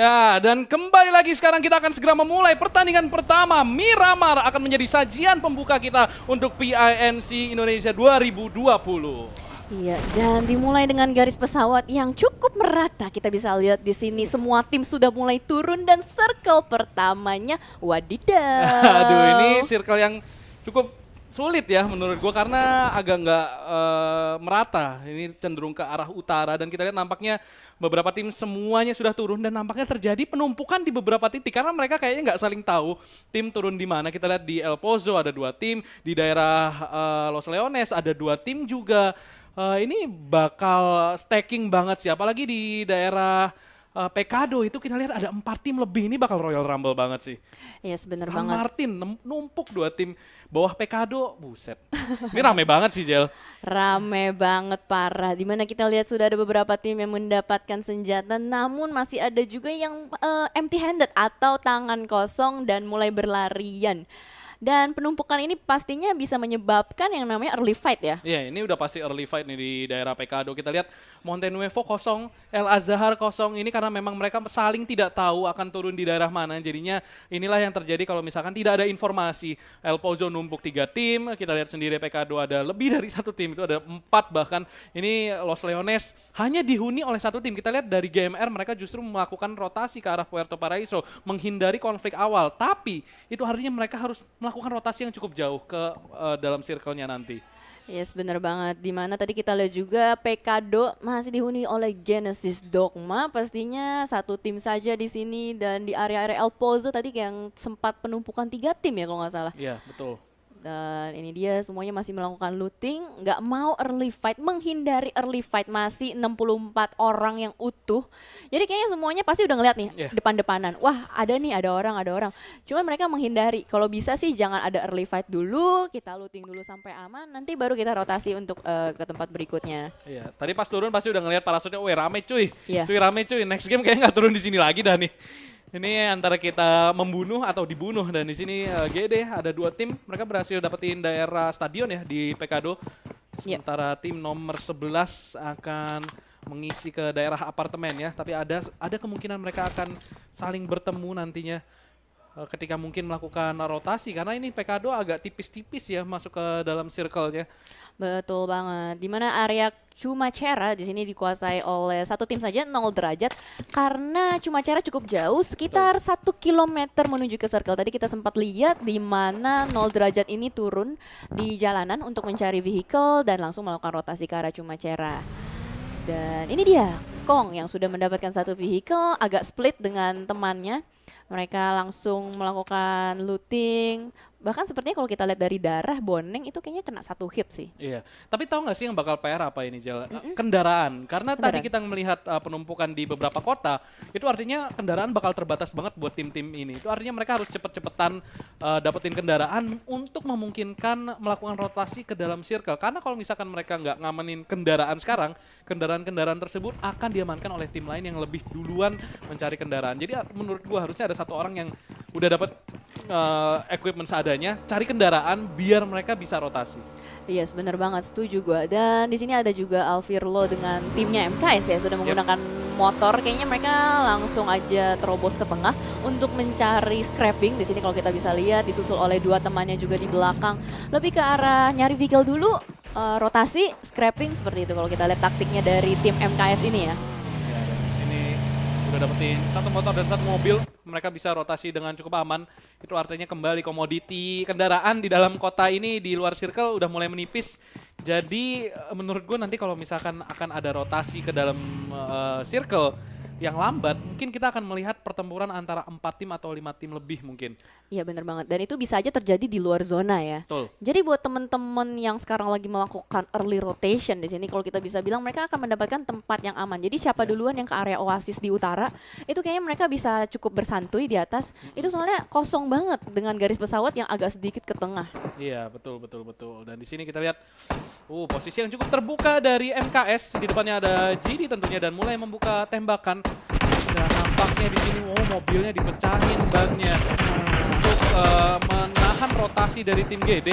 Ya, dan kembali lagi sekarang kita akan segera memulai pertandingan pertama. Miramar akan menjadi sajian pembuka kita untuk PINC Indonesia 2020. Iya, dan dimulai dengan garis pesawat yang cukup merata. Kita bisa lihat di sini semua tim sudah mulai turun dan circle pertamanya wadidaw. Aduh, ini circle yang cukup sulit ya menurut gua karena agak nggak merata. Ini cenderung ke arah utara dan kita lihat nampaknya beberapa tim semuanya sudah turun dan nampaknya terjadi penumpukan di beberapa titik karena mereka kayaknya nggak saling tahu tim turun di mana. Kita lihat di El Pozo ada 2 tim, di daerah Los Leones ada 2 tim juga. Ini bakal stacking banget sih, apalagi di daerah Pekado itu kita lihat ada 4 tim lebih, ini bakal Royal Rumble banget sih. Yes, bener San banget. Martin numpuk 2 tim bawah Pekado, buset. Ini rame banget sih Jel. Rame banget parah. Dimana kita lihat sudah ada beberapa tim yang mendapatkan senjata, namun masih ada juga yang empty handed atau tangan kosong dan mulai berlarian. Dan penumpukan ini pastinya bisa menyebabkan yang namanya early fight ya. Iya, ini udah pasti early fight nih di daerah Pekado. Kita lihat Monte Nuevo kosong, El Azhar kosong. Ini karena memang mereka saling tidak tahu akan turun di daerah mana. Jadinya inilah yang terjadi kalau misalkan tidak ada informasi. El Pozo numpuk 3 tim. Kita lihat sendiri Pekado ada lebih dari 1 tim. Itu ada 4 bahkan. Ini Los Leones hanya dihuni oleh 1 tim. Kita lihat dari GMR mereka justru melakukan rotasi ke arah Puerto Paraiso. Menghindari konflik awal. Tapi itu artinya mereka harus melakukan rotasi yang cukup jauh ke dalam circle-nya nanti. Yes, bener banget. Dimana tadi kita lihat juga Pekado masih dihuni oleh Genesis Dogma. Pastinya 1 tim saja di sini dan di area-area El Pozo tadi yang sempat penumpukan 3 tim ya kalau nggak salah. Iya, betul. Dan ini dia semuanya masih melakukan looting, nggak mau early fight, menghindari early fight, masih 64 orang yang utuh. Jadi kayaknya semuanya pasti udah ngeliat nih depan-depanan. Wah ada nih, ada orang. Cuman mereka menghindari, kalau bisa sih jangan ada early fight dulu, kita looting dulu sampai aman, nanti baru kita rotasi untuk ke tempat berikutnya. Iya, tadi pas turun pasti udah ngeliat parasutnya, weh rame cuy, Iya. rame cuy, next game kayaknya nggak turun di sini lagi dah nih. Ini antara kita membunuh atau dibunuh dan di sini GD ada 2 tim, mereka berhasil dapetin daerah stadion ya di Pekado. Sementara tim nomor 11 akan mengisi ke daerah apartemen ya, tapi ada kemungkinan mereka akan saling bertemu nantinya ketika mungkin melakukan rotasi karena ini Pekado agak tipis-tipis ya masuk ke dalam circle-nya. Betul banget. Dimana area Cumacera di sini dikuasai oleh 1 tim saja 0 derajat karena Cumacera cukup jauh sekitar 1 kilometer menuju ke circle. Tadi kita sempat lihat di mana 0 derajat ini turun di jalanan untuk mencari vehicle dan langsung melakukan rotasi ke arah Cumacera. Dan ini dia Kong yang sudah mendapatkan 1 vehicle, agak split dengan temannya. Mereka langsung melakukan looting. Bahkan sepertinya kalau kita lihat dari darah Boneng itu kayaknya kena 1 hit sih. Iya, tapi tahu nggak sih yang bakal PR apa ini Jel? Kendaraan, karena tadi kita melihat penumpukan di beberapa kota, itu artinya kendaraan bakal terbatas banget buat tim-tim ini. Itu artinya mereka harus cepet-cepetan dapetin kendaraan untuk memungkinkan melakukan rotasi ke dalam circle. Karena kalau misalkan mereka nggak ngamanin kendaraan sekarang, kendaraan-kendaraan tersebut akan diamankan oleh tim lain yang lebih duluan mencari kendaraan. Jadi menurut gua harusnya ada 1 orang yang udah dapat equipment seadanya, cari kendaraan biar mereka bisa rotasi. Yes, bener banget, setuju gue. Dan di sini ada juga Alvirlo dengan timnya MKS ya, sudah menggunakan motor. Kayaknya mereka langsung aja terobos ke tengah untuk mencari scrapping. Di sini kalau kita bisa lihat disusul oleh 2 temannya juga di belakang. Lebih ke arah nyari vehicle dulu, rotasi, scrapping seperti itu kalau kita lihat taktiknya dari tim MKS ini ya. Ya, dan di sini udah dapetin 1 motor dan 1 mobil, mereka bisa rotasi dengan cukup aman. Itu artinya kembali komoditi kendaraan di dalam kota ini di luar circle udah mulai menipis. Jadi menurut gue nanti kalau misalkan akan ada rotasi ke dalam circle yang lambat, mungkin kita akan melihat pertempuran antara 4 tim atau 5 tim lebih mungkin. Iya bener banget, dan itu bisa aja terjadi di luar zona ya. Betul. Jadi buat temen-temen yang sekarang lagi melakukan early rotation di sini, kalau kita bisa bilang mereka akan mendapatkan tempat yang aman. Jadi siapa duluan yang ke area oasis di utara, itu kayaknya mereka bisa cukup bersantuy di atas. Itu soalnya kosong banget dengan garis pesawat yang agak sedikit ke tengah. Iya, betul. Dan di sini kita lihat posisi yang cukup terbuka dari MKS. Di depannya ada GD tentunya dan mulai membuka tembakan. Dan nampaknya di sini mobilnya dipecahin bannya untuk menahan rotasi dari tim GD.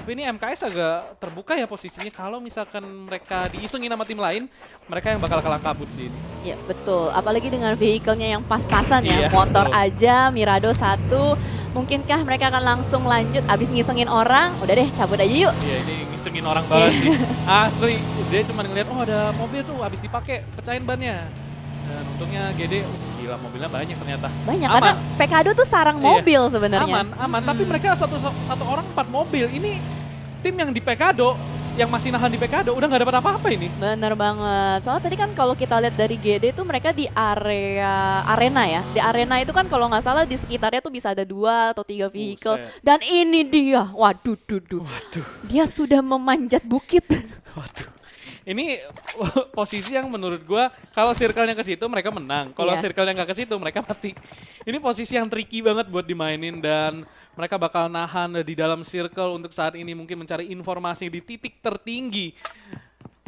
Tapi ini MKS agak terbuka ya posisinya. Kalau misalkan mereka diisengin sama tim lain, mereka yang bakal kalah kabut sih ini. Ya betul, apalagi dengan vehicle-nya yang pas-pasan ya, Iya, motor betul. aja, Mirado 1. Mungkinkah mereka akan langsung lanjut abis ngisengin orang? Udah deh, cabut aja yuk. Iya, ini ngisengin orang banget sih. Asli, dia cuma ngeliat, oh ada mobil tuh habis dipakai, pecahin bannya. Dan untungnya GD, gila mobilnya banyak ternyata. Banyak, Aman. karena Pekado tuh sarang Iya. mobil sebenarnya. Aman. Tapi mereka satu orang 4 mobil. Ini tim yang di Pekado, yang masih nahan di Pekado, udah nggak dapat apa-apa ini. Bener banget. Soalnya tadi kan kalau kita lihat dari GD tuh mereka di arena ya. Di arena itu kan kalau nggak salah di sekitarnya tuh bisa ada 2 atau 3 vehicle. Buset. Dan ini dia, waduh, Waduh. dia sudah memanjat bukit. Waduh. Ini posisi yang menurut gua kalau circle-nya ke situ mereka menang. Kalau Iya. circle-nya nggak ke situ mereka mati. Ini posisi yang tricky banget buat dimainin dan mereka bakal nahan di dalam circle untuk saat ini mungkin mencari informasi di titik tertinggi.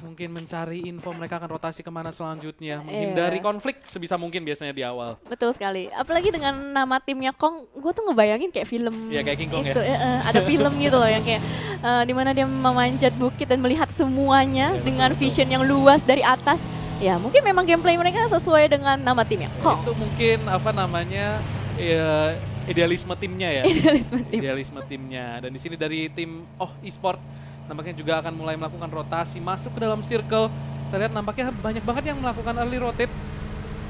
Mungkin mencari info mereka akan rotasi kemana selanjutnya. Menghindari konflik sebisa mungkin biasanya di awal. Betul sekali. Apalagi dengan nama timnya Kong, gue tuh ngebayangin kayak film. Iya, kayak King Kong itu, ada film gitu loh yang kayak dimana dia memanjat bukit dan melihat semuanya Iya, dengan betul. vision yang luas dari atas. Ya mungkin memang gameplay mereka sesuai dengan nama timnya Kong. Itu mungkin apa namanya ya, idealisme timnya ya. Idealisme tim. Idealisme timnya. Dan di sini dari tim eSport nampaknya juga akan mulai melakukan rotasi masuk ke dalam circle. Kita lihat nampaknya banyak banget yang melakukan early rotate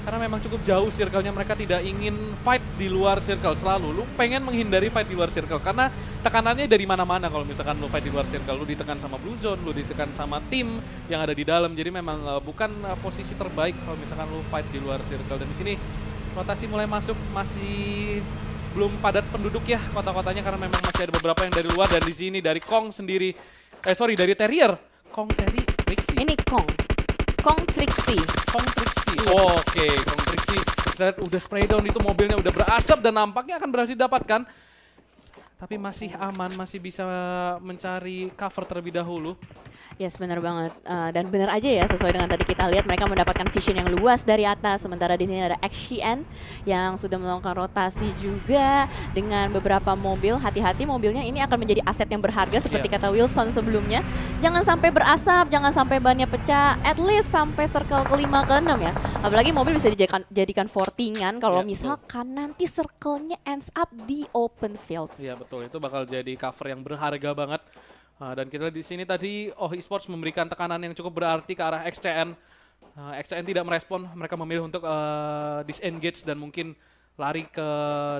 karena memang cukup jauh circle-nya. Mereka tidak ingin fight di luar circle. Selalu lu pengen menghindari fight di luar circle karena tekanannya dari mana-mana. Kalau misalkan lu fight di luar circle, lu ditekan sama Blue Zone, lu ditekan sama tim yang ada di dalam. Jadi memang bukan posisi terbaik kalau misalkan lu fight di luar circle. Dan di sini rotasi mulai masuk, masih belum padat penduduk ya kota-kotanya karena memang masih ada beberapa yang dari luar. Dan di sini dari Kong sendiri, dari Terrier, Kong Trixie. Ini Kong Trixie. Kong Trixie. Oke, Kong Trixie. Kita lihat udah spray down itu mobilnya udah berasap dan nampaknya akan berhasil dapatkan. Tapi masih aman, masih bisa mencari cover terlebih dahulu. Yes, benar banget. Dan benar aja ya, sesuai dengan tadi kita lihat mereka mendapatkan vision yang luas dari atas. Sementara di sini ada XGN yang sudah melakukan rotasi juga dengan beberapa mobil. Hati-hati, mobilnya ini akan menjadi aset yang berharga seperti kata Wilson sebelumnya. Jangan sampai berasap, jangan sampai bannya pecah. At least sampai circle ke-5 ke-6 ya. Apalagi mobil bisa dijadikan fortingan kalau misalkan nanti circle-nya ends up di open fields. Iya betul, itu bakal jadi cover yang berharga banget. Dan kita lihat di sini tadi eSports memberikan tekanan yang cukup berarti ke arah XCN. XCN tidak merespon, mereka memilih untuk disengage dan mungkin lari ke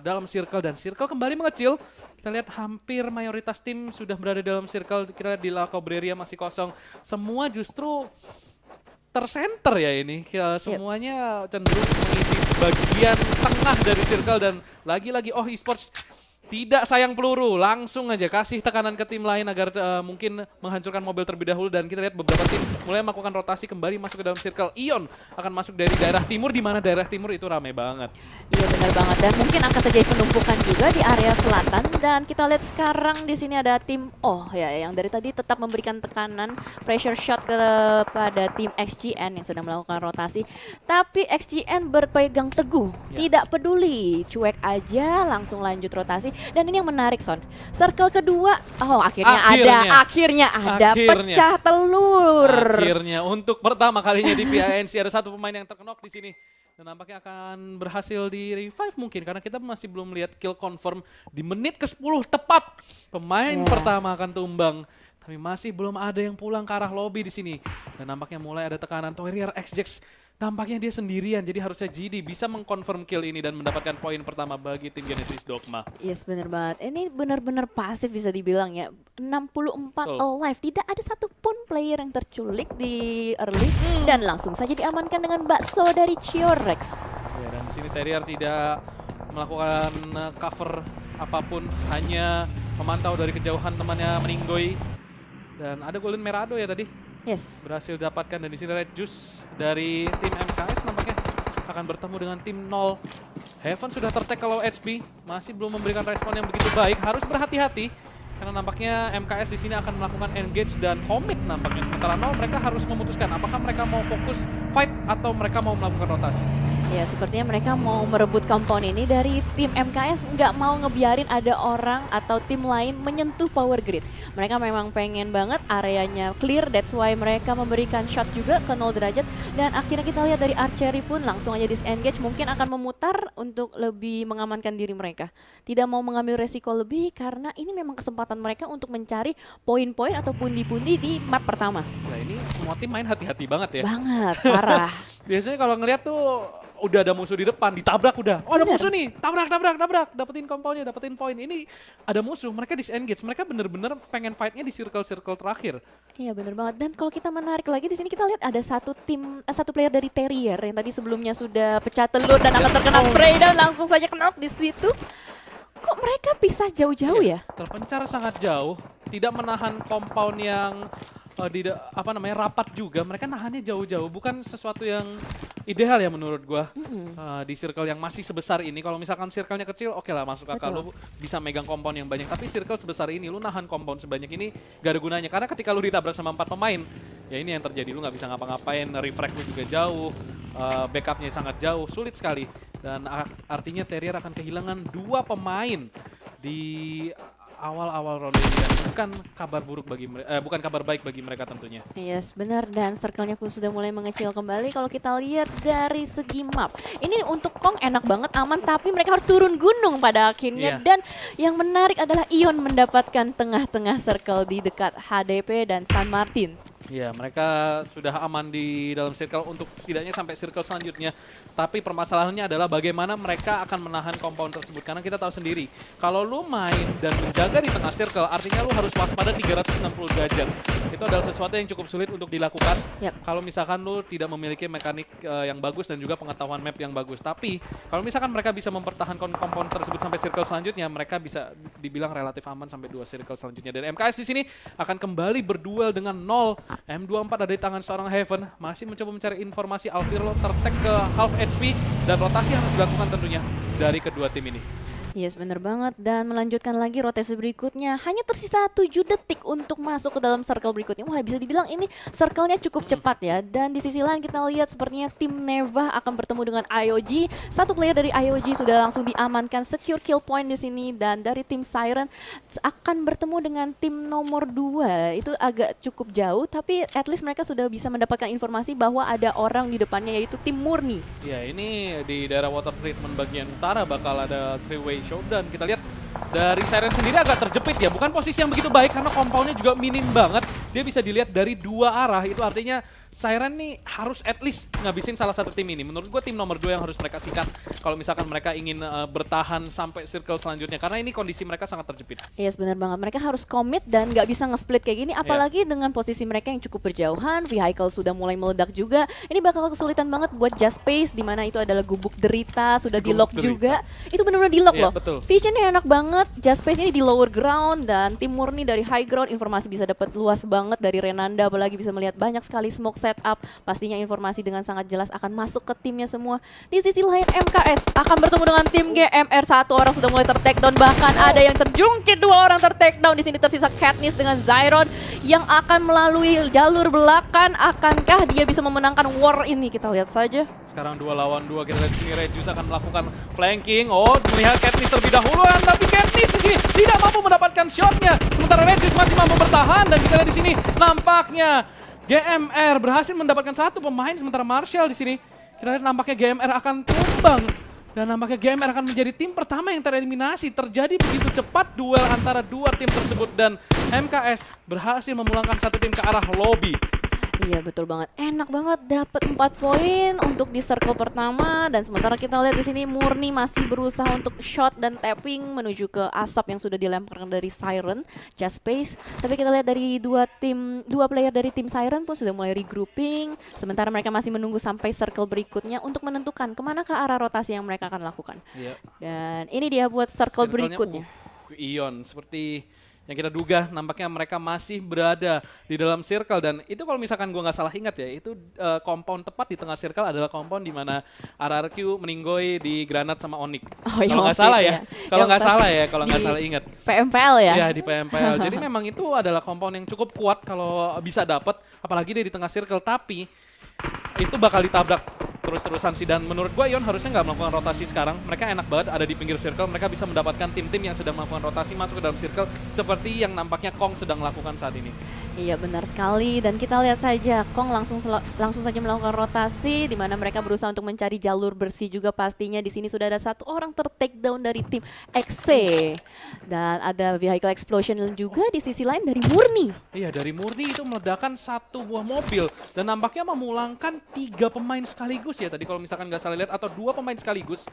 dalam circle dan circle kembali mengecil. Kita lihat hampir mayoritas tim sudah berada dalam circle. Kita lihat di La Cobreria masih kosong. Semua justru tersenter ya ini. Semuanya cenderung mengisi bagian tengah dari circle dan lagi-lagi eSports tidak sayang peluru, langsung aja kasih tekanan ke tim lain agar mungkin menghancurkan mobil terlebih dahulu. Dan kita lihat beberapa tim mulai melakukan rotasi kembali masuk ke dalam circle. Ion akan masuk dari daerah timur, di mana daerah timur itu ramai banget. Iya benar banget, dan mungkin akan terjadi penumpukan juga di area selatan. Dan kita lihat sekarang di sini ada tim yang dari tadi tetap memberikan tekanan pressure shot kepada tim XGN yang sedang melakukan rotasi. Tapi XGN berpegang teguh, tidak peduli, cuek aja langsung lanjut rotasi. Dan ini yang menarik Son, circle kedua, akhirnya ada pecah telur. Akhirnya untuk pertama kalinya di PINC ada satu pemain yang terkenok di sini. Dan nampaknya akan berhasil di revive mungkin karena kita masih belum lihat kill confirm di menit ke-10 tepat. Pemain pertama akan tumbang. Tapi masih belum ada yang pulang ke arah lobby di sini. Dan nampaknya mulai ada tekanan. Terrier XJax nampaknya dia sendirian, jadi harusnya GD bisa mengkonfirm kill ini dan mendapatkan poin pertama bagi tim Genesis Dogma. Yes, bener banget. Ini benar-benar pasif bisa dibilang ya. 64 alive, tidak ada satupun player yang terculik di early dan langsung saja diamankan dengan bakso dari Chiorex. Ya, dan di sini Terrier tidak melakukan cover apapun, hanya memantau dari kejauhan temannya meninggoy. Dan ada Golden Merado ya tadi. Yes. Berhasil dapatkan dan di sini Red Juice dari tim MKS nampaknya akan bertemu dengan tim 0. Heaven sudah tertek kalau HP, masih belum memberikan respon yang begitu baik. Harus berhati-hati karena nampaknya MKS di sini akan melakukan engage dan commit nampaknya. Sementara 0 mereka harus memutuskan apakah mereka mau fokus fight atau mereka mau melakukan rotasi. Ya, sepertinya mereka mau merebut compound ini dari tim MKS, nggak mau ngebiarin ada orang atau tim lain menyentuh power grid. Mereka memang pengen banget areanya clear, that's why mereka memberikan shot juga ke 0 derajat. Dan akhirnya kita lihat dari Archery pun langsung aja disengage, mungkin akan memutar untuk lebih mengamankan diri mereka. Tidak mau mengambil resiko lebih karena ini memang kesempatan mereka untuk mencari poin-poin atau pundi-pundi di map pertama. Nah ini semua tim main hati-hati banget ya. Banget, parah. Biasanya kalau ngeliat tuh udah ada musuh di depan, ditabrak udah. Oh ada musuh nih, tabrak, dapetin komponya, dapetin poin. Ini ada musuh, mereka disengage, mereka bener-bener pengen fightnya di circle-circle terakhir. Iya bener banget. Dan kalau kita menarik lagi di sini kita lihat ada satu player dari Terrier yang tadi sebelumnya sudah pecah telur dan akan terkena spray dan langsung saja knock di situ. Kok mereka bisa jauh-jauh ya? Terpencar sangat jauh, tidak menahan compound yang rapat juga. Mereka nahannya jauh-jauh, bukan sesuatu yang ideal ya menurut gua. Di circle yang masih sebesar ini, kalau misalkan circle-nya kecil oke lah masuk akal, lu bisa megang compound yang banyak. Tapi circle sebesar ini lu nahan compound sebanyak ini gak ada gunanya, karena ketika lu ditabrak sama 4 pemain ya ini yang terjadi, lu nggak bisa ngapa-ngapain, refract lu juga jauh, backupnya sangat jauh, sulit sekali. Dan artinya Terrier akan kehilangan 2 pemain di awal-awal ronde ini, dan bukan kabar baik bagi mereka tentunya. Yes, benar, dan circle-nya pun sudah mulai mengecil kembali. Kalau kita lihat dari segi map, ini untuk Kong enak banget, aman, tapi mereka harus turun gunung pada akhirnya. Dan yang menarik adalah Ion mendapatkan tengah-tengah circle di dekat HDP dan San Martin. Ya, mereka sudah aman di dalam circle untuk setidaknya sampai circle selanjutnya. Tapi permasalahannya adalah bagaimana mereka akan menahan compound tersebut. Karena kita tahu sendiri, kalau lu main dan menjaga di tengah circle, artinya lu harus waspada 360 derajat. Itu adalah sesuatu yang cukup sulit untuk dilakukan. Kalau misalkan lu tidak memiliki mekanik yang bagus dan juga pengetahuan map yang bagus. Tapi, kalau misalkan mereka bisa mempertahankan compound tersebut sampai circle selanjutnya, mereka bisa dibilang relatif aman sampai 2 circle selanjutnya. Dan MKS di sini akan kembali berduel dengan 0. M24 ada di tangan seorang Heaven, masih mencoba mencari informasi. Alvirlo tertek ke half HP dan rotasi harus dilakukan tentunya dari kedua tim ini. Yes, bener banget. Dan melanjutkan lagi rotasi berikutnya. Hanya tersisa 7 detik untuk masuk ke dalam circle berikutnya. Wah, bisa dibilang ini circle-nya cukup cepat ya. Dan di sisi lain kita lihat sepertinya tim Neva akan bertemu dengan IOG. Satu player dari IOG sudah langsung diamankan, secure kill point di sini. Dan dari tim Siren akan bertemu dengan tim nomor 2. Itu agak cukup jauh, tapi at least mereka sudah bisa mendapatkan informasi bahwa ada orang di depannya, yaitu tim Murni. Ya, ini di daerah water treatment bagian utara bakal ada three-way showdown. Kita lihat dari Siren sendiri agak terjepit ya, bukan posisi yang begitu baik karena compoundnya juga minim banget. Dia bisa dilihat dari 2 arah, itu artinya Siren nih harus at least ngabisin salah satu tim ini. Menurut gue tim nomor 2 yang harus mereka sikat kalau misalkan mereka ingin bertahan sampai circle selanjutnya, karena ini kondisi mereka sangat terjepit. Yes, benar banget. Mereka harus komit dan nggak bisa nge-split kayak gini, apalagi dengan posisi mereka yang cukup berjauhan. Vehicle sudah mulai meledak juga. Ini bakal kesulitan banget buat Just Space, dimana itu adalah gubuk derita, sudah di-lock juga. Itu benar-benar di-lock loh. Betul. Visionnya enak banget. Just Space ini di lower ground dan tim Murni dari high ground. Informasi bisa dapat luas banget dari Renanda, apalagi bisa melihat banyak sekali smoke setup. Pastinya informasi dengan sangat jelas akan masuk ke timnya semua. Di sisi lain MKS akan bertemu dengan tim GMR. 1 orang sudah mulai ter-takedown, bahkan ada yang terjungkit, 2 orang ter-takedown. Di sini tersisa Katniss dengan Zyron yang akan melalui jalur belakang. Akankah dia bisa memenangkan war ini? Kita lihat saja. Sekarang 2 lawan 2, kita lihat di sini Regius akan melakukan flanking. Oh, melihat Katniss terlebih dahulu, tapi Katniss di sini tidak mampu mendapatkan shotnya. Sementara Regius masih mampu bertahan, dan kita lihat di sini nampaknya GMR berhasil mendapatkan 1 pemain, sementara Marshall di sini kita lihat nampaknya GMR akan tumbang. Dan nampaknya GMR akan menjadi tim pertama yang tereliminasi. Terjadi begitu cepat duel antara 2 tim tersebut, dan MKS berhasil memulangkan 1 tim ke arah lobby. Iya, betul banget. Enak banget dapat 4 poin untuk di circle pertama, dan sementara kita lihat di sini Murni masih berusaha untuk shot dan tapping menuju ke asap yang sudah dilemparkan dari Siren, Just Space. Tapi kita lihat dari 2 player dari tim Siren pun sudah mulai regrouping, sementara mereka masih menunggu sampai circle berikutnya untuk menentukan kemana ke arah rotasi yang mereka akan lakukan. Dan ini dia buat circle berikutnya. Ion seperti yang kita duga, nampaknya mereka masih berada di dalam circle, dan itu kalau misalkan gue nggak salah ingat ya, itu compound tepat di tengah circle adalah compound di mana RRQ meninggoy di Granat sama Onyx. Kalau nggak salah ya, kalau nggak salah ingat. PMPL ya? Ya, di PMPL. Jadi memang itu adalah compound yang cukup kuat kalau bisa dapat, apalagi dia di tengah circle, tapi itu bakal ditabrak terus-terusan sih. Dan menurut gua Ion harusnya nggak melakukan rotasi sekarang. Mereka enak banget ada di pinggir circle. Mereka bisa mendapatkan tim-tim yang sedang melakukan rotasi masuk ke dalam circle seperti yang nampaknya Kong sedang lakukan saat ini. Iya benar sekali, dan kita lihat saja Kong langsung saja melakukan rotasi di mana mereka berusaha untuk mencari jalur bersih juga pastinya. Di sini sudah ada satu orang ter-take down dari tim XC dan ada vehicle explosion juga di sisi lain dari Murni. Iya, dari Murni itu meledakan satu buah mobil dan nampaknya memulangkan 3 pemain sekaligus ya tadi kalau misalkan nggak salah lihat, atau 2 pemain sekaligus.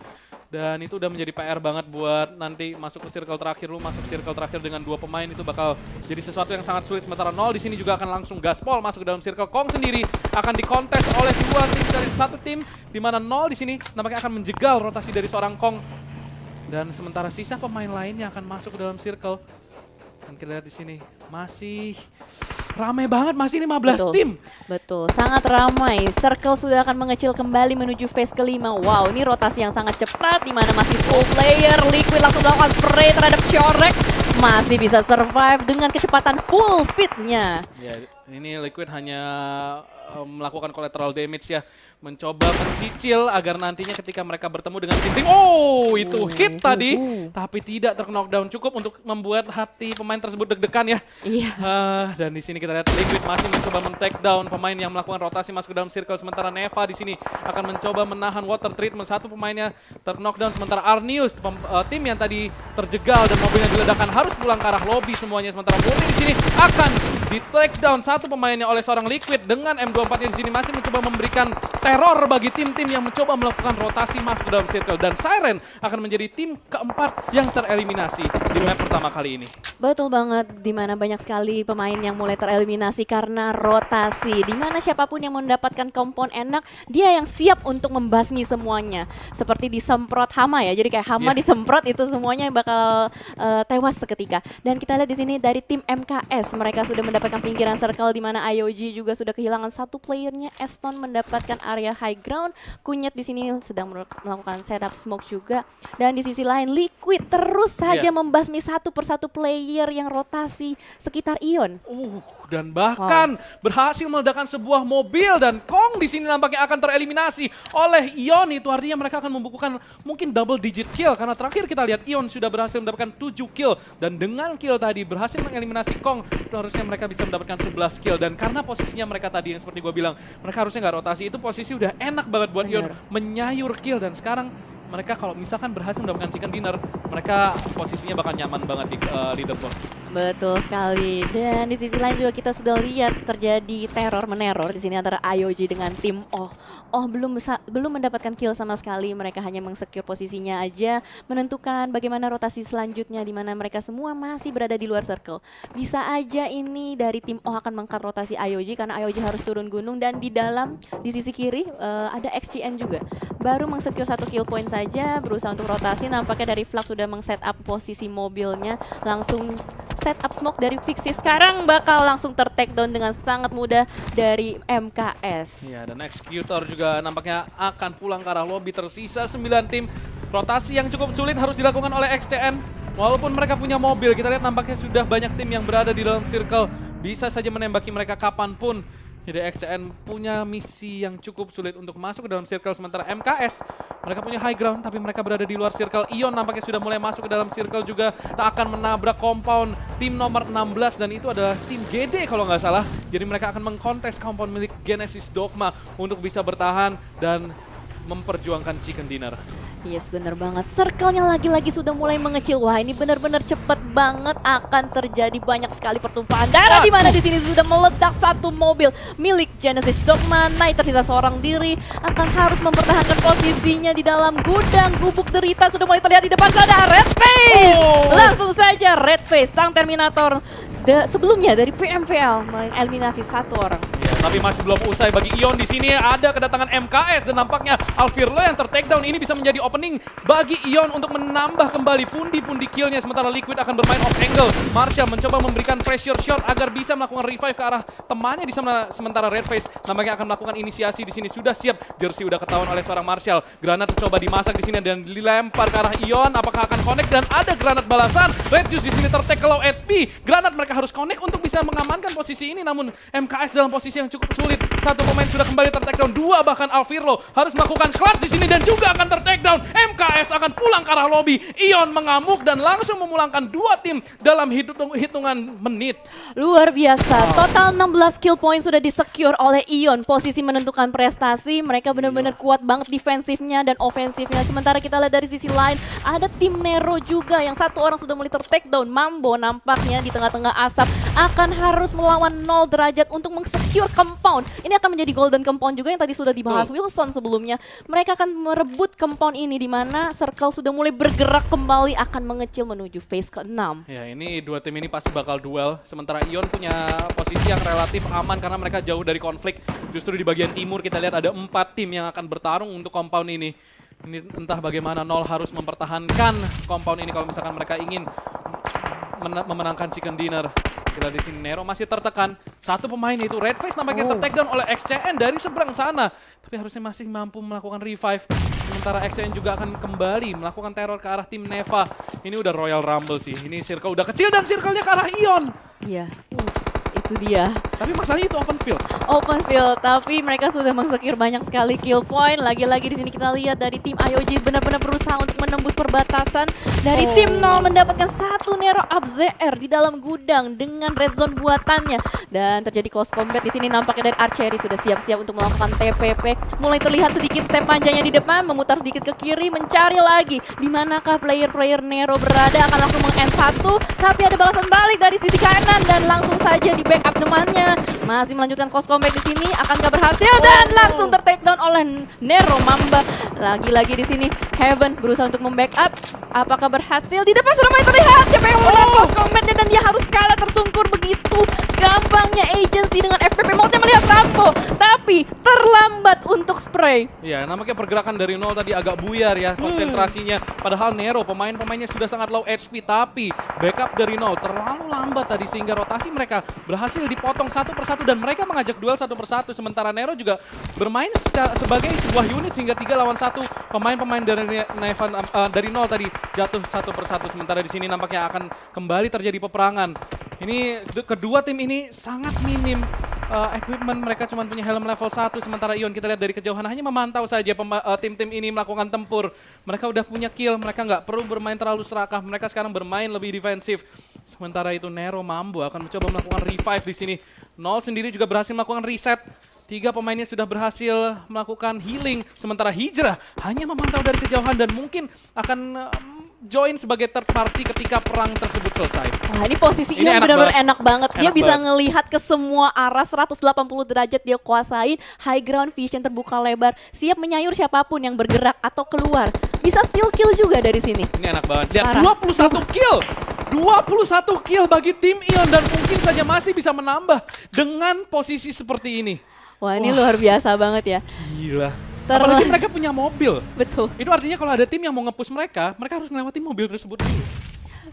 Dan itu udah menjadi PR banget buat nanti masuk ke circle terakhir. Lu masuk circle terakhir dengan 2 pemain itu bakal jadi sesuatu yang sangat sulit. Sementara Nol di sini juga akan langsung gaspol masuk ke dalam circle. Kong sendiri akan dikontes oleh 2 tim dari satu tim, di mana Nol di sini nampaknya akan menjegal rotasi dari seorang Kong. Dan sementara sisa pemain lainnya akan masuk ke dalam circle. Dan kita lihat di sini masih ramai banget, masih 15 tim. Betul, sangat ramai. Circle sudah akan mengecil kembali menuju phase kelima. Wow, ini rotasi yang sangat cepat di mana masih full player. Liquid langsung melakukan spray terhadap Chorex. Masih bisa survive dengan kecepatan full speednya. Ya, ini Liquid hanya melakukan collateral damage ya, mencoba mencicil agar nantinya ketika mereka bertemu dengan tim-tim, itu hit tadi, tapi tidak terknockdown, cukup untuk membuat hati pemain tersebut deg-degan ya. Iya. Dan di sini kita lihat Liquid masih mencoba men-take down pemain yang melakukan rotasi masuk ke dalam circle, sementara Neva di sini akan mencoba menahan water treatment, satu pemainnya terknockdown, sementara Arnius tim yang tadi terjegal dan mobilnya diledakkan harus pulang ke arah lobby semuanya, sementara Murni di sini akan di-take down satu pemainnya oleh seorang Liquid dengan M24 di sini masih mencoba memberikan teror bagi tim-tim yang mencoba melakukan rotasi masuk ke dalam circle, dan Siren akan menjadi tim keempat yang tereliminasi di map pertama kali ini. Betul banget, di mana banyak sekali pemain yang mulai tereliminasi karena rotasi. Di mana siapapun yang mendapatkan kompon enak, dia yang siap untuk membasmi semuanya. Seperti disemprot hama ya, jadi kayak hama disemprot itu semuanya bakal tewas seketika. Dan kita lihat di sini dari tim MKS, mereka sudah mendapatkan pinggiran circle di mana IOG juga sudah kehilangan satu playernya. Eston mendapatkan area high ground. Kunyit di sini sedang melakukan setup smoke juga. Dan di sisi lain Liquid terus saja membasmi satu persatu player yang rotasi sekitar Ion. Dan bahkan berhasil meledakkan sebuah mobil, dan Kong di sini nampaknya akan tereliminasi oleh Ion. Itu artinya mereka akan membukukan mungkin double digit kill, karena terakhir kita lihat Ion sudah berhasil mendapatkan 7 kill, dan dengan kill tadi berhasil mengeliminasi Kong, itu harusnya mereka bisa mendapatkan 11 kill. Dan karena posisinya mereka tadi yang seperti gue bilang, mereka harusnya nggak rotasi, itu posisi udah enak banget buat Ion menyayur kill. Dan sekarang mereka kalau misalkan berhasil mendapatkan chicken dinner, mereka posisinya bakal nyaman banget di leaderboard. Betul sekali. Dan di sisi lain juga kita sudah lihat terjadi teror meneror di sini antara IOG dengan tim belum mendapatkan kill sama sekali. Mereka hanya mengsecure posisinya aja, menentukan bagaimana rotasi selanjutnya di mana mereka semua masih berada di luar circle. Bisa aja ini dari tim akan mengangkat rotasi IOG karena IOG harus turun gunung, dan di dalam di sisi kiri ada XGN juga. Baru mengsecure 1 kill point saja, berusaha untuk rotasi. Nampaknya dari Flux sudah meng-setup posisi mobilnya, langsung setup smoke dari Pixie. Sekarang bakal langsung ter-take down dengan sangat mudah dari MKS. Ya, dan Executor juga nampaknya akan pulang ke arah lobby. Tersisa 9 tim. Rotasi yang cukup sulit harus dilakukan oleh XTN. Walaupun mereka punya mobil, kita lihat nampaknya sudah banyak tim yang berada di dalam circle. Bisa saja menembaki mereka kapanpun. Jadi XCN punya misi yang cukup sulit untuk masuk ke dalam circle, sementara MKS mereka punya high ground tapi mereka berada di luar circle. Ion nampaknya sudah mulai masuk ke dalam circle juga, tak akan menabrak compound tim nomor 16, dan itu adalah tim GD kalau nggak salah. Jadi mereka akan mengkontes compound milik Genesis Dogma untuk bisa bertahan dan memperjuangkan chicken dinner. Yes, bener banget. Circle-nya lagi-lagi sudah mulai mengecil. Wah, ini benar-benar cepet banget akan terjadi banyak sekali pertumpahan darah, di mana di sini sudah meledak satu mobil milik Genesis Dogma. Knight tersisa seorang diri, akan harus mempertahankan posisinya di dalam gudang. Gubuk derita sudah mulai terlihat di depan sana. Red Face! Langsung saja Red Face, sang Terminator sebelumnya dari PMVL mengeliminasi satu orang. Tapi masih belum usai bagi Ion. Di sini ada kedatangan MKS dan nampaknya Alfirlo yang ter-takedown. Ini bisa menjadi opening bagi Ion untuk menambah kembali pundi-pundi killnya. Sementara Liquid akan bermain off angle. Marshall mencoba memberikan pressure shot agar bisa melakukan revive ke arah temannya di sana. Sementara Redface nampaknya akan melakukan inisiasi di sini. Sudah siap. Jersey udah ketahuan oleh seorang Marshall. Granat coba dimasak di sini dan dilempar ke arah Ion. Apakah akan connect? Dan ada granat balasan. Red Juice di sini ter-take low HP. Granat mereka harus connect untuk bisa mengamankan posisi ini. Namun MKS dalam posisi yang cukup sulit. Satu pemain sudah kembali ter-takedown, dua bahkan Alvirlo harus melakukan clutch di sini dan juga akan ter-takedown. MKS akan pulang ke arah lobby. Ion mengamuk dan langsung memulangkan dua tim dalam hitungan menit. Luar biasa, total 16 kill point sudah di-secure oleh Ion. Posisi menentukan prestasi, mereka benar-benar kuat banget defensifnya dan ofensifnya. Sementara kita lihat dari sisi lain, ada tim Nero juga yang satu orang sudah mulai ter-takedown. Mambo nampaknya di tengah-tengah asap akan harus melawan 0 derajat untuk meng-secure compound. Ini akan menjadi golden compound juga yang tadi sudah dibahas Wilson sebelumnya. Mereka akan merebut compound ini di mana Circle sudah mulai bergerak kembali akan mengecil menuju phase ke-6. Ya, ini dua tim ini pasti bakal duel. Sementara Ion punya posisi yang relatif aman karena mereka jauh dari konflik. Justru di bagian timur kita lihat ada 4 tim yang akan bertarung untuk compound ini. Ini entah bagaimana Nol harus mempertahankan compound ini kalau misalkan mereka ingin memenangkan chicken dinner. Kita di sini Nero masih tertekan. Satu pemain itu Redface nampaknya ter-takedown oleh XCN dari seberang sana. Tapi harusnya masih mampu melakukan revive. Sementara XCN juga akan kembali melakukan teror ke arah tim Neva. Ini udah Royal Rumble sih. Ini circle udah kecil dan circle-nya ke arah Ion. Iya, itu dia. Tapi masalahnya itu open field. Open field, tapi mereka sudah meng-secure banyak sekali kill point. Lagi-lagi di sini kita lihat dari tim IOG benar-benar berusaha untuk menembus perbatasan. Dari tim 0 mendapatkan satu Nero up ZR di dalam gudang dengan red zone buatannya. Dan terjadi close combat di sini nampaknya dari Archery sudah siap-siap untuk melakukan TPP. Mulai terlihat sedikit step panjangnya di depan, memutar sedikit ke kiri, mencari lagi di manakah player-player Nero berada. Akan langsung meng-end satu, tapi ada balasan balik dari sisi kanan dan langsung saja di backup temannya. Masih melanjutkan close combat di sini, akankah berhasil dan langsung ter-takedown oleh Nero Mamba. Lagi-lagi di sini Heaven berusaha untuk membackup. Apakah berhasil? Di depan sudah mulai terlihat siapa yang menang close combatnya dan dia harus kalah tersungkur begitu gampangnya agency dengan FPP mode melihat Rambo, tapi terlambat untuk spray. Ya, nampaknya pergerakan dari Nol tadi agak buyar ya konsentrasinya. Padahal Nero pemain-pemainnya sudah sangat low HP, tapi backup dari Nol terlalu lambat tadi sehingga rotasi mereka berhasil dipotong satu persatu dan mereka mengajak duel satu persatu. Sementara Nero juga bermain sebagai sebuah unit sehingga 3 lawan 1. Pemain-pemain dari Nol tadi jatuh satu persatu. Sementara di sini nampaknya akan kembali terjadi peperangan. Ini kedua tim ini sangat minim equipment, mereka cuma punya helm level 1. Sementara Ion kita lihat dari kejauhan hanya memantau saja tim-tim ini melakukan tempur. Mereka udah punya kill, mereka nggak perlu bermain terlalu serakah. Mereka sekarang bermain lebih defensif. Sementara itu Nero Mambo akan mencoba melakukan revive di sini. Nol sendiri juga berhasil melakukan reset. 3 pemainnya sudah berhasil melakukan healing. Sementara Hijrah hanya memantau dari kejauhan dan mungkin akan join sebagai third party ketika perang tersebut selesai. Wah, ini posisi Ini Ion benar-benar enak banget. Dia Enak bisa banget. ngelihat ke semua arah 180 derajat dia kuasain. High ground vision terbuka lebar. Siap menyayur siapapun yang bergerak atau keluar. Bisa steal kill juga dari sini. Ini enak banget. Lihat, Parah. 21 kill. 21 kill bagi tim Ion dan mungkin saja masih bisa menambah dengan posisi seperti ini. Wah, ini luar biasa banget ya. Gila. Apalagi mereka punya mobil. Betul. Itu artinya kalau ada tim yang mau nge-push mereka harus melewati mobil tersebut dulu.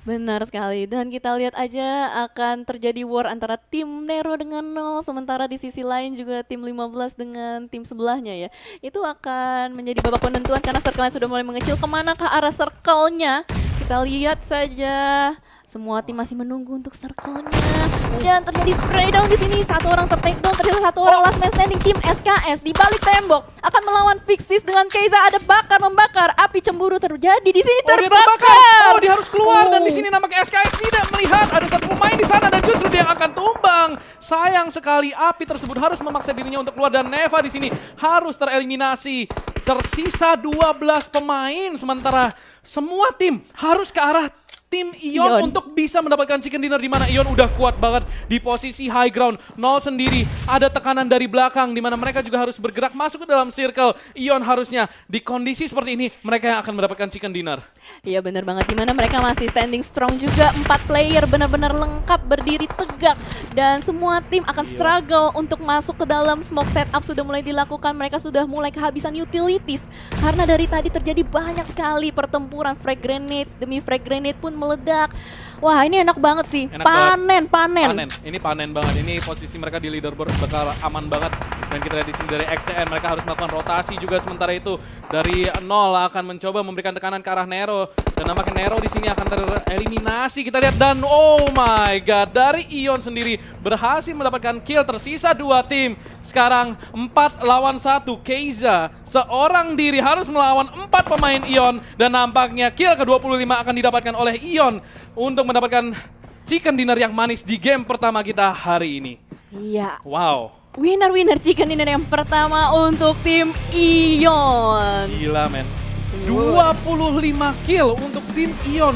Benar sekali, dan kita lihat aja akan terjadi war antara tim Nero dengan Nol, sementara di sisi lain juga tim 15 dengan tim sebelahnya ya. Itu akan menjadi babak penentuan karena circle-nya sudah mulai mengecil. Kemana ke arah circle-nya? Kita lihat saja. Semua tim masih menunggu untuk circle-nya. Dan terjadi spray down di sini. Satu orang ter-takedown, ternyata satu orang last man standing. Tim SKS di balik tembok akan melawan Pixies dengan Keiza ada bakar membakar. Api cemburu terjadi di sini Dia terbakar. dia harus keluar dan di sini nampaknya SKS tidak melihat ada satu pemain di sana dan justru dia akan tumbang. Sayang sekali api tersebut harus memaksa dirinya untuk keluar dan Neva di sini harus tereliminasi. Tersisa 12 pemain sementara semua tim harus ke arah tim Ion untuk bisa mendapatkan chicken dinner di mana Ion udah kuat banget di posisi high ground. Nol sendiri ada tekanan dari belakang di mana mereka juga harus bergerak masuk ke dalam circle. Ion harusnya di kondisi seperti ini mereka yang akan mendapatkan chicken dinner. Iya benar banget, dimana mereka masih standing strong juga. 4 player benar-benar lengkap berdiri tegak dan semua tim akan struggle untuk masuk ke dalam smoke setup sudah mulai dilakukan. Mereka sudah mulai kehabisan utilities karena dari tadi terjadi banyak sekali pertempuran. Frag grenade demi frag grenade pun meledak. Wah, ini enak banget sih. Enak panen. Ini panen banget. Ini posisi mereka di leaderboard bakal aman banget. Dan kita lihat di sini dari XCN, mereka harus melakukan rotasi juga. Sementara itu dari nol akan mencoba memberikan tekanan ke arah Nero. Dan nampaknya Nero di sini akan tereliminasi. Kita lihat dan oh my god, dari Ion sendiri berhasil mendapatkan kill. Tersisa 2 tim. Sekarang 4 lawan 1. Keiza seorang diri harus melawan 4 pemain Ion. Dan nampaknya kill ke-25 akan didapatkan oleh Ion untuk mendapatkan chicken dinner yang manis di game pertama kita hari ini. Iya. Wow. Winner chicken dinner yang pertama untuk tim Ion. Gila men. 25 kill untuk tim Ion.